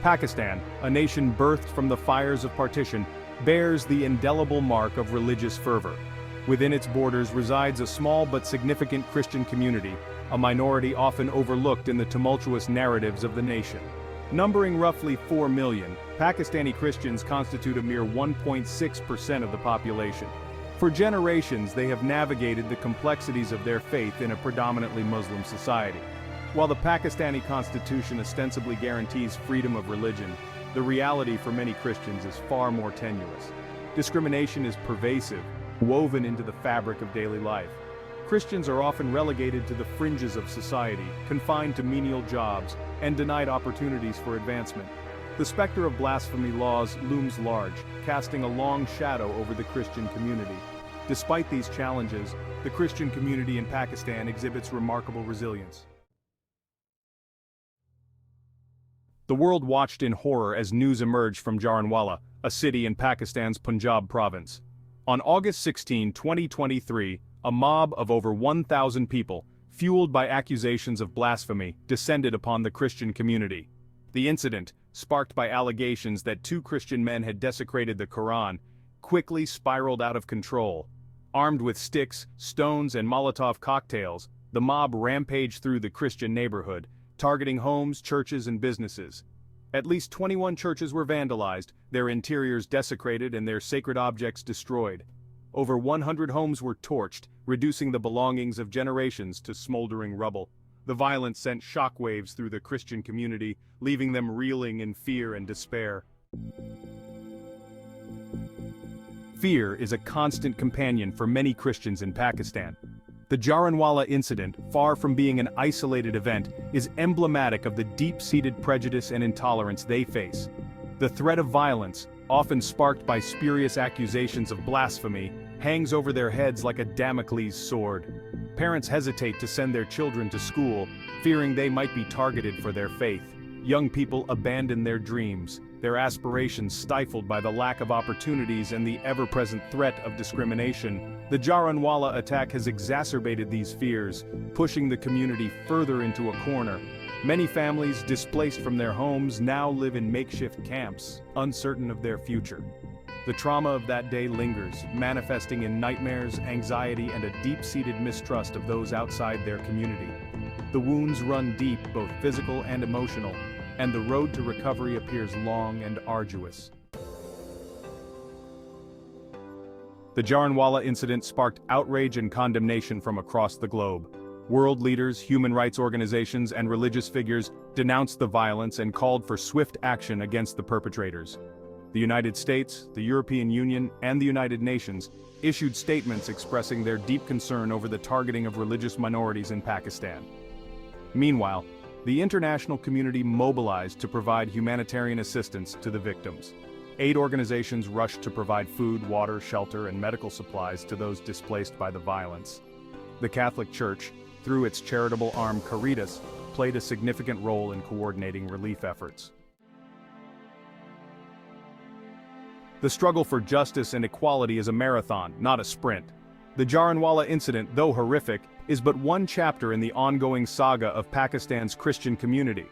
Pakistan, a nation birthed from the fires of partition, bears the indelible mark of religious fervor. Within its borders resides a small but significant Christian community, a minority often overlooked in the tumultuous narratives of the nation. Numbering roughly 4 million, Pakistani Christians constitute a mere 1.6% of the population. For generations, they have navigated the complexities of their faith in a predominantly Muslim society. While the Pakistani constitution ostensibly guarantees freedom of religion, the reality for many Christians is far more tenuous. Discrimination is pervasive, woven into the fabric of daily life. Christians are often relegated to the fringes of society, confined to menial jobs, and denied opportunities for advancement. The specter of blasphemy laws looms large, casting a long shadow over the Christian community. Despite these challenges, the Christian community in Pakistan exhibits remarkable resilience. The world watched in horror as news emerged from Jaranwala, a city in Pakistan's Punjab province. On August 16, 2023, a mob of over 1,000 people, fueled by accusations of blasphemy, descended upon the Christian community. The incident, sparked by allegations that 2 Christian men had desecrated the Quran, quickly spiraled out of control. Armed with sticks, stones, and Molotov cocktails, the mob rampaged through the Christian neighborhood, targeting homes, churches, and businesses. At least 21 churches were vandalized, their interiors desecrated and their sacred objects destroyed. Over 100 homes were torched, reducing the belongings of generations to smoldering rubble. The violence sent shockwaves through the Christian community, leaving them reeling in fear and despair. Fear is a constant companion for many Christians in Pakistan. The Jaranwala incident, far from being an isolated event, is emblematic of the deep-seated prejudice and intolerance they face. The threat of violence, often sparked by spurious accusations of blasphemy, hangs over their heads like a Damocles sword. Parents hesitate to send their children to school, fearing they might be targeted for their faith. Young people abandon their dreams, their aspirations stifled by the lack of opportunities and the ever-present threat of discrimination. The Jaranwala attack has exacerbated these fears, pushing the community further into a corner. Many families, displaced from their homes, now live in makeshift camps, uncertain of their future. The trauma of that day lingers, manifesting in nightmares, anxiety, and a deep-seated mistrust of those outside their community. The wounds run deep, both physical and emotional, and the road to recovery appears long and arduous. The Jaranwala incident sparked outrage and condemnation from across the globe. World leaders, human rights organizations, and religious figures denounced the violence and called for swift action against the perpetrators. The United States, the European Union, and the United Nations issued statements expressing their deep concern over the targeting of religious minorities in Pakistan. Meanwhile, the international community mobilized to provide humanitarian assistance to the victims. Aid organizations rushed to provide food, water, shelter, and medical supplies to those displaced by the violence. The Catholic Church, through its charitable arm Caritas, played a significant role in coordinating relief efforts. The struggle for justice and equality is a marathon, not a sprint. The Jaranwala incident, though horrific, is but one chapter in the ongoing saga of Pakistan's Christian community.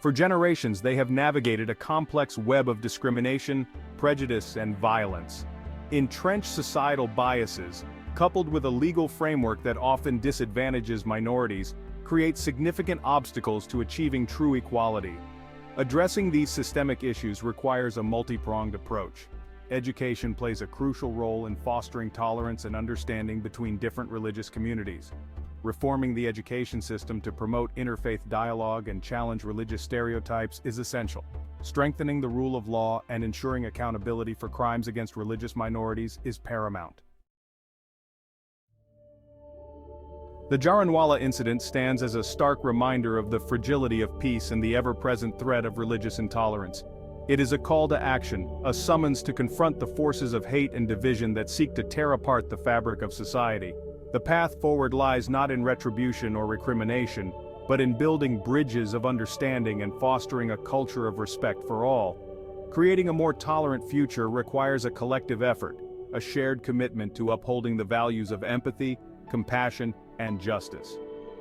For generations, they have navigated a complex web of discrimination, prejudice, and violence. Entrenched societal biases, coupled with a legal framework that often disadvantages minorities, create significant obstacles to achieving true equality. Addressing these systemic issues requires a multi-pronged approach. Education plays a crucial role in fostering tolerance and understanding between different religious communities. Reforming the education system to promote interfaith dialogue and challenge religious stereotypes is essential. Strengthening the rule of law and ensuring accountability for crimes against religious minorities is paramount. The Jaranwala incident stands as a stark reminder of the fragility of peace and the ever-present threat of religious intolerance. It is a call to action, a summons to confront the forces of hate and division that seek to tear apart the fabric of society. The path forward lies not in retribution or recrimination, but in building bridges of understanding and fostering a culture of respect for all. Creating a more tolerant future requires a collective effort, a shared commitment to upholding the values of empathy, compassion, and justice.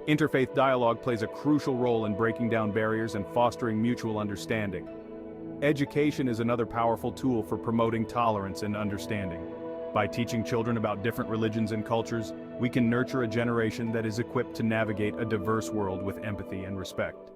Interfaith dialogue plays a crucial role in breaking down barriers and fostering mutual understanding. Education is another powerful tool for promoting tolerance and understanding. By teaching children about different religions and cultures, we can nurture a generation that is equipped to navigate a diverse world with empathy and respect.